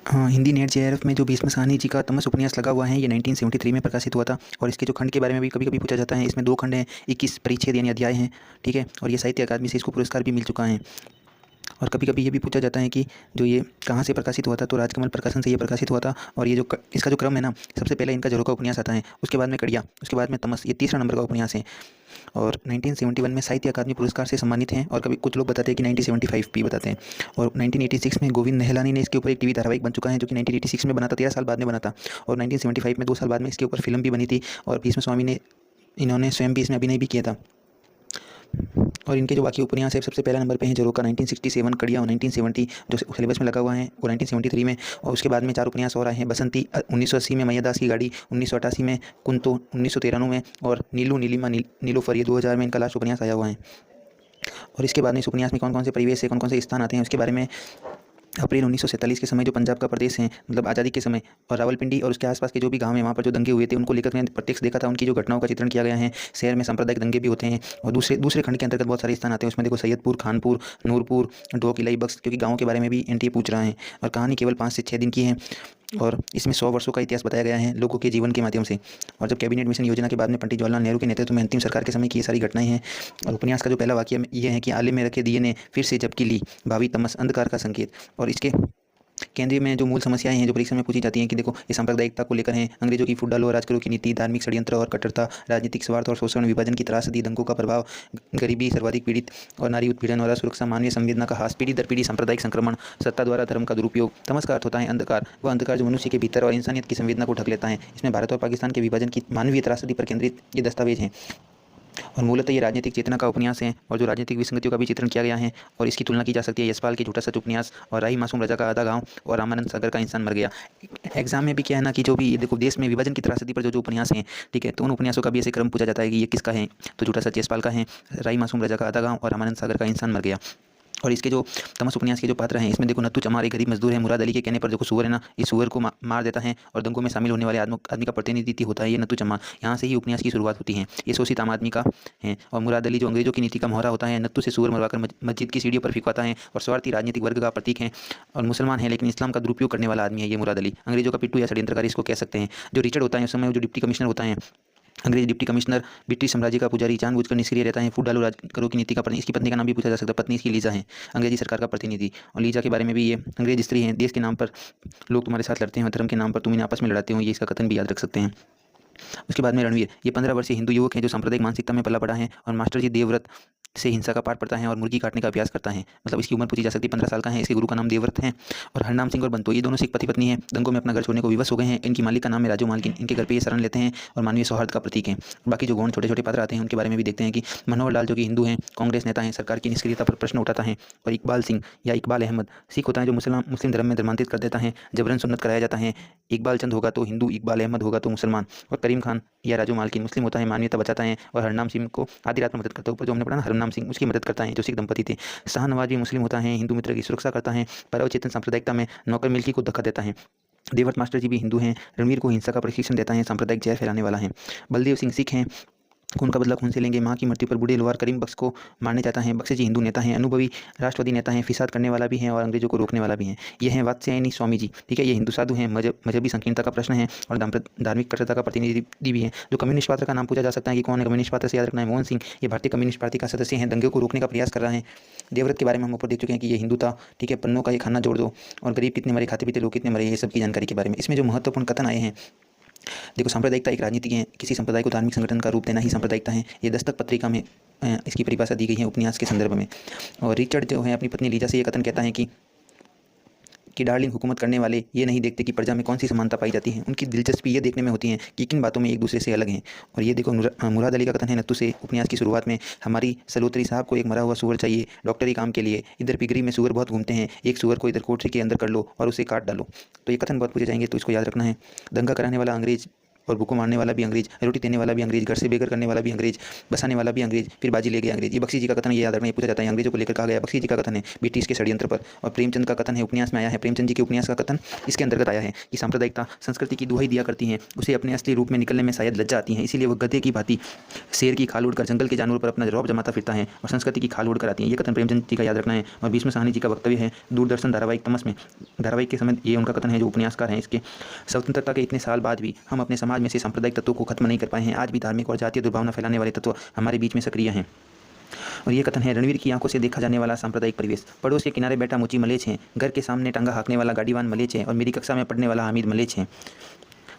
हाँ, Hindi net JRF में जो भीष्म साहनी जी का तमस उपन्यास लगा हुआ है, ये 1973 में प्रकाशित हुआ था। और इसके जो खंड के बारे में भी कभी कभी पूछा जाता है। इसमें 2 खंड हैं, 21 परिच्छेद यानी अध्याय हैं। ठीक है, और ये साहित्य अकादमी से इसको पुरस्कार भी मिल चुका है। और कभी कभी ये भी पूछा जाता है कि जो ये कहाँ से प्रकाशित हुआ था, तो राजकमल प्रकाशन से ये प्रकाशित हुआ था। और ये जो इसका जो क्रम है ना, सबसे पहले इनका झरोखा उपन्यास आता है, उसके बाद में कड़िया, उसके बाद में तमस, ये तीसरा नंबर का उपन्यास है। और 1971 में साहित्य अकादमी पुरस्कार से सम्मानित हैं। और कभी कुछ लोग बताते हैं कि 1975 भी बताते हैं। और 1986 में गोविंद नहलानी ने इसके ऊपर एक टीवी धारावाहिक बन चुका है, जो कि 1986 में बना था, 13 साल बाद में बना था। और 1975 में 2 साल बाद में इसके ऊपर फिल्म भी बनी थी, और भीष्म स्वामी ने इन्होंने स्वयं भी इसमें अभिनय भी किया था। और इनके जो बाकी उपन्यास है, सबसे पहला नंबर पे है झरोखा 1967, कड़िया 1970 जो सिलेबस में लगा हुआ है वो 1973 में। और उसके बाद में 4 उपन्यास और आए हैं, बसंती 1980 में, मैयादास की गाड़ी 1988 में, कुंतो 1993 में, और नीलू नीलिमा नीलोफर ये 2000 में इनका लास्ट उपन्यास आया हुआ है। और इसके बाद में इस उपन्यास में कौन कौन से परिवेश है, कौन कौन से स्थान आते हैं, उसके बारे में अप्रैल 1947 के समय जो पंजाब का प्रदेश है, मतलब आज़ादी के समय, और रावलपिंडी और उसके आसपास के जो भी गांव हैं, वहाँ पर जो दंगे हुए थे, उनको लेकर मैंने प्रत्यक्ष देखा था। उनकी जो घटनाओं का चित्रण किया गया है। शहर में सांप्रदायिक दंगे भी होते हैं। और दूसरे दूसरे खंड के अंतर्गत बहुत सारे स्थान आते हैं। उसमें देखो सैयदपुर, खानपुर, नूरपुर, डोक, इलाई बख्श, क्योंकि गाँव के बारे में भी एनटीए पूछ रहा है। और कहानी केवल 5 से 6 दिन की है। और इसमें 100 वर्षों का इतिहास बताया गया है लोगों के जीवन के माध्यम से। और जब कैबिनेट मिशन योजना के बाद में पंडित जवाहरलाल नेहरू के नेतृत्व में अंतिम सरकार के समय की ये सारी घटनाएं हैं। और उपन्यास का जो पहला वाक्य ये है कि आले में रखे दिए ने फिर से झपकी ली, भावी तमस अंधकार का संकेत। और इसके केंद्रीय में जो मूल समस्याएं हैं जो परीक्षा में पूछी जाती हैं कि देखो, ये सांप्रदायिकता को लेकर हैं, अंग्रेजों की फूट डालो और राज करो की नीति, धार्मिक षड्यंत्र और कट्टरता, राजनीतिक स्वार्थ और शोषण, विभाजन की त्रासदी, दंगों का प्रभाव, गरीबी, सर्वाधिक पीड़ित और नारी उत्पीड़न और असुरक्षा, मानवीय संवेदना का हास, पीढ़ी दर पीढ़ी सांप्रदायिक संक्रमण, सत्ता द्वारा धर्म का दुरुपयोग। तमस का अर्थ होता है अंधकार, वह अंधकार जो मनुष्य के भीतर और इंसानियत की संवेदना को ढक लेता है। इसमें भारत और पाकिस्तान के विभाजन की मानवीय त्रासदी पर केंद्रित ये दस्तावेज हैं। और मूलतः ये राजनीतिक चेतना का उपन्यास है, और जो राजनीतिक विसंगतियों का भी चित्रण किया गया है। और इसकी तुलना की जा सकती है यशपाल के झूठा सच उपन्यास, और राही मासूम रजा का आधा गांव, और रामानंद सागर का इंसान मर गया। एग्जाम में भी क्या है ना कि जो भी देखो देश में विभाजन की त्रासदी पर जो उपन्यास हैं, ठीक है, तो उन उपन्यासों का भी ऐसे क्रम पूछा जाता है कि ये किसका है। तो झूठा सच यशपाल का है, राही मासूम रजा का आधा गांव और रामानंद सागर का इंसान मर गया। और इसके जो तमस उपन्यास के जो पात्र हैं, इसमें देखो नत्थू चमार एक गरीब मजदूर है। मुराद अली के कहने पर देखो सुअर है ना, इस सुअर को मार देता है, और दंगों में शामिल होने वाले आदमी का प्रतिनिधित्व होता है ये नत्थू चमार। यहाँ से ही उपन्यास की शुरुआत होती है। ये शोषित आम आदमी का है। और मुराद अली जो अंग्रेजों की नीति का मोहरा होता है, नत्थू से सुअर मरवाकर मस्जिद की सीढ़ियों पर फिकवाता है, और स्वार्थी राजनीतिक वर्ग का प्रतीक है। और मुसलमान है लेकिन इस्लाम का दुरुपयोग करने वाला आदमी है ये मुराद अली, अंग्रेजों का पिट्टू या षड्यंत्रकारी इसको कह सकते हैं। जो रिचर्ड होता है उस समय जो डिप्टी कमिश्नर होता है, अंग्रेज डिप्टी कमिश्नर, ब्रिटिश साम्राज्य का पुजारी, जानबूझकर निष्क्रिय रहता है, फूट डालो राज करो की नीति का इसकी पत्नी का नाम भी पूछा जा सकता है। पत्नी इसकी लीजा है, अंग्रेजी सरकार का प्रतिनिधि। और लीजा के बारे में भी ये अंग्रेज स्त्री है। देश के नाम पर लोग तुम्हारे साथ लड़ते हैं, धर्म के नाम पर तुम इन्हें आपस में लड़ाते हो, ये इसका कथन भी याद रख सकते हैं। उसके बाद में रणवीर, ये 15 वर्षीय हिंदू युवक है जो सांप्रदायिक मानसिकता में पला बड़ा है, और मास्टर जी देवव्रत से हिंसा का पाठ पढ़ता है और मुर्गी काटने का अभ्यास करता है। मतलब इसकी उम्र पूछी जा सकती है, 15 साल का है। इसके गुरु का नाम देवव्रत है। और हरनाम सिंह और बंतो, ये दोनों सिख पति पत्नी हैं, दंगों में अपना घर छोड़ने को विवश हो गए हैं। इनकी मालिक का नाम है राजू मालकिन। इनके घर पे ये शरण लेते हैं और मानवीय सौहार्द का प्रतीक है। बाकी जो गौण छोटे छोटे पात्र आते हैं उनके बारे में भी देखते हैं कि मनोहर लाल जो कि हिंदू हैं, कांग्रेस नेता हैं, सरकार की निष्क्रियता पर प्रश्न उठाता है। और इकबाल सिंह या इकबाल अहमद सिख होता है जो मुस्लिम धर्म में धर्मांतरित कर देता है, जबरन सुन्नत कराया जाता है। इकबाल चंद होगा तो हिंदू, इकबाल अहमद होगा तो मुसलमान। और करीम खान या राजू मालकिन मुस्लिम होता है, मानवीयता बचाता है। और हरनाम सिंह को आधी रात में मदद करता है, ऊपर जो हमने पढ़ा ना, हरनाम सिंह उसकी मदद करता है जो सिख दंपति थे। शाहनवाज भी मुस्लिम होता है, हिंदू मित्र की सुरक्षा करता है, पर अवचेतन सांप्रदायिकता में नौकर मिल्की को धक्का देता है। देवव्रत मास्टर जी भी हिंदू हैं, रणवीर को हिंसा का प्रशिक्षण देता है, सांप्रदायिक जहर फैलाने वाला है। बलदेव सिंह सिख हैं, खून का बदला खून से लेंगे, माँ की मृत्यु पर बूढ़े लोहार करीम बख्श को मारने चाहता है। बख्श जी हिंदू नेता हैं, अनुभवी राष्ट्रवादी नेता हैं, फिसाद करने वाला भी हैं और अंग्रेजों को रोकने वाला भी हैं। ये हैं वात्स्यायनी स्वामी जी, ठीक है, ये हिंदू साधु हैं, मजहबी संकीर्णता का प्रश्न है और धार्मिक कट्टरता का प्रतिनिधि भी हैं। जो कम्युनिस्ट पात्र का नाम पूछा जा सकता है कि कौन है कम्युनिस्ट पात्र, से याद रखना है मोहन सिंह, ये भारतीय कम्युनिस्ट पार्टी का सदस्य हैं, दंगे को रोकने का प्रयास कर रहा है। देवव्रत के बारे में हम ऊपर देख चुके हैं कि ये हिंदू था, ठीक है, पन्नों का ये खाना जोड़ दो, और गरीब कितने मरे, खाते पीते लोग कितने मरे, ये सब की जानकारी के बारे में। इसमें जो महत्वपूर्ण कथन आए हैं, देखो सांप्रदायिकता एक राजनीति है, किसी संप्रदाय को धार्मिक संगठन का रूप देना ही सांप्रदायिकता है। ये दस्तक पत्रिका में इसकी परिभाषा दी गई है उपन्यास के संदर्भ में। और रिचर्ड जो है अपनी पत्नी लीजा से ये कथन कहता है कि डार्लिंग हुकूमत करने वाले ये नहीं देखते कि प्रजा में कौन सी समानता पाई जाती है, उनकी दिलचस्पी ये देखने में होती है कि किन बातों में एक दूसरे से अलग हैं। और ये देखो मुराद अली का कथन है नत्थू से उपन्यास की शुरुआत में, हमारी सलोत्री साहब को एक मरा हुआ सूअर चाहिए डॉक्टरी काम के लिए, इधर पिगरी में सूअर बहुत घूमते हैं, एक सूअर को इधर कोठरी के अंदर कर लो और उसे काट डालो। तो ये कथन बहुत पूछे जाएंगे, तो इसको याद रखना है। दंगा कराने वाला अंग्रेज और भूखों मारने वाला भी अंग्रेज, रोटी देने वाला भी अंग्रेज, घर से बेघर करने वाला भी अंग्रेज, बसाने वाला भी अंग्रेज, फिर बाजी ले गए अंग्रेज। ये बख्शी जी का कथन ये याद रखना, ये पूछा जाता है अंग्रेजों को लेकर कहा गया। बख्शी जी का कथन है ब्रिटिश के षड्यंत्र पर। और प्रेमचंद का कथन है, उपन्यास में आया है, प्रेमचंद जी के उपन्यास का कथन इसके अंतर्गत आया है कि सांप्रदायिकता संस्कृति की दुहाई दिया करती है, उसे अपने असली रूप में निकलने में शायद लज्जा आती है, इसीलिए वह गधे की भांति शेर की खाल उड़कर जंगल के जानवरों पर अपना रौब जमाता फिरता है और संस्कृति की खाल उड़कर आती है। ये कथन प्रेमचंद जी का याद रखना है। और भीष्म साहनी जी का वक्तव्य है दूरदर्शन धारावाहिक तमस में, धारावाहिक के समय ये उनका कथन है जो उपन्यासकार हैं इसके। स्वतंत्रता के इतने साल बाद भी हम अपने समाज में से सांप्रदायिक तत्वों को खत्म नहीं कर पाए हैं। आज भी धार्मिक और जातीय दुर्भावना फैलाने वाले तत्व हमारे बीच में सक्रिय हैं। और ये कथन है रणवीर की आंखों से देखा जाने वाला सांप्रदायिक परिवेश। पड़ोस के किनारे बैठा मुची मलेच है, घर के सामने टंगा हाँकने वाला गाड़ीवान मलेच है और मेरी कक्षा में पढ़ने वाला हामिद मलेच है।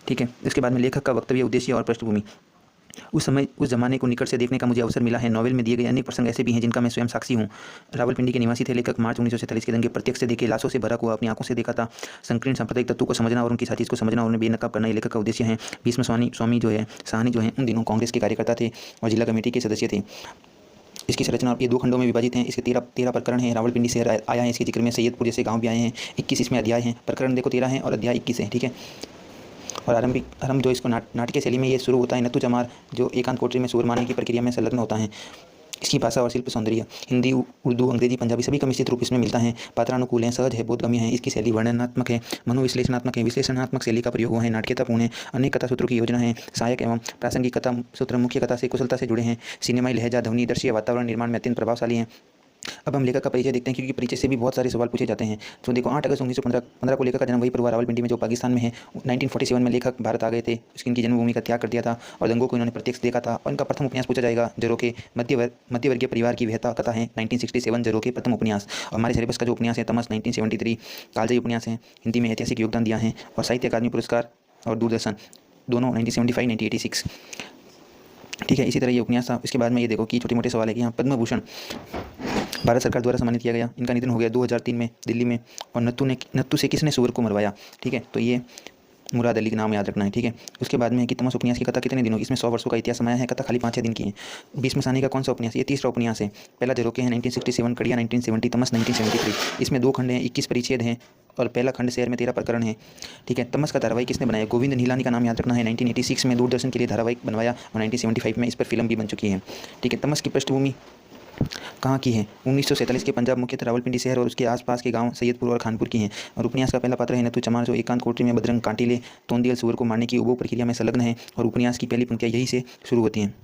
ठीक है। इसके बाद में लेखक का वक्तव्य, उद्देश्य और पृष्ठभूमि। उस समय उस जमाने को निकट से देखने का मुझे अवसर मिला है। नॉवेल में दिए गए अनेक प्रसंग ऐसे भी हैं जिनका मैं स्वयं साक्षी हूँ। रावलपिंडी के निवासी थे लेखक। मार्च 1947 के दंगे प्रत्यक्ष से देखे, लाशों से भरा हुआ अपनी आंखों से देखा था। संकीर्ण सांप्रदायिक तत्वों को समझना और उनकी साजिश को समझना और उन्हें बेनकाब करना ये लेखक का उद्देश्य है। भीष्म स्वामी जो है, साहनी जो है, उन दिनों कांग्रेस के कार्यकर्ता थे और जिला कमेटी के सदस्य थे। इसकी संरचना ये 2 खंडों में विभाजित है। इसके 13 प्रकरण हैं। रावलपिंडी शहर आया है इसके जिक्र में, सैयदपुर जैसे गाँव भी आए हैं। 21 इसमें अध्याय हैं। प्रकरण देखो 13 हैं और अध्याय 21 है। ठीक है। और आरंभ जो इसको नाटकीय शैली में ये शुरू होता है। नत्थु चमार जो एकांत कोठरी में सूर मारने की प्रक्रिया में संलग्न होता है। इसकी भाषा और शिल्प सौंदर्य हिंदी, उर्दू, अंग्रेजी, पंजाबी सभी का मिश्रित रूप इसमें मिलता है। पात्रानुकूल है, सहज है, बोधगम्य है। इसकी शैली वर्णनात्मक है, मनोविश्लेषणात्मक है, विश्लेषणात्मक शैली का प्रयोग हुआ है, नाटकीयतापूर्ण है, अनेक कथा सूत्रों की योजना है, सहायक एवं प्रासंगिक कथा सूत्र मुख्य कथा से कुशलता से जुड़े हैं, सिनेमाई लहजा, ध्वनि, दृश्य, वातावरण निर्माण में अत्यंत प्रभावशाली हैं। अब हम लेखक का परिचय देखते हैं क्योंकि परिचय से भी बहुत सारे सवाल पूछे जाते हैं। तो देखो 8 अगस्त 1915 को लेखक का जन्म वहीं पर हुआ, रावलपिंडी में जो पाकिस्तान में है। 1947 में लेखक भारत आ गए थे, उसकी इनकी जन्मभूमि का त्याग कर दिया था और दंगों को इन्होंने प्रत्यक्ष देखा था। और इनका प्रथम उपन्यास पूछा जाएगा झरोखे, मध्यवर्गीय परिवार की व्यथा कथा है 1967 झरोखे प्रथम उपन्यास। और हमारे सिलेबस का जो उपन्यास है तमस 1973 कालजयी उपन्यास है, हिंदी में ऐतिहासिक योगदान दिया है। और साहित्य अकादमी पुरस्कार और दूरदर्शन दोनों 1975 1986। ठीक है। इसी तरह ये उपन्यास था। इसके बाद में ये देखो कि छोटे मोटे सवाल है कि यहाँ पद्म भूषण भारत सरकार द्वारा सम्मानित किया गया। इनका निधन हो गया 2003 में दिल्ली में। और नत्थु से किसने सूअर को मरवाया? ठीक है। तो ये मुराद अली का नाम याद रखना है। ठीक है। उसके बाद में है कि तमस उपन्यास की कथा कितने दिनों, इसमें 100 वर्षों का इतिहास समाया है। कथा खाली 5-6 दिन की है। भीष्म साहनी का कौन सा उपन्यास? ये 30वां उपन्यास है। पहला झरोखे है 1967, कड़िया 1970, तमस 1973। इसमें 2 खंड हैं, 21 परिच्छेद हैं और पहला खंड शहर में 13 प्रकरण है। ठीक है। तमस का धारावाहिक किसने बनाया? गोविंद नीलानी का नाम याद रखना है। 1986 में दूरदर्शन के लिए धारावाहिक बनवाया और 1975 में इस पर फिल्म भी बन चुकी है। ठीक है। तमस की पृष्ठभूमि कहाँ की है? 1947 के पंजाब, मुख्यतः रावलपिंडी शहर और उसके आसपास के गांव सैयदपुर और खानपुर की हैं। और उपन्यास का पहला पात्र है नत्थु चमार जो एकांत कोठरी में बजरंग कांटिले तोंदियल सूअर को मारने की उबो प्रक्रिया में संलग्न है। और उपन्यास की पहली पंक्तियाँ यही से शुरू होती हैं।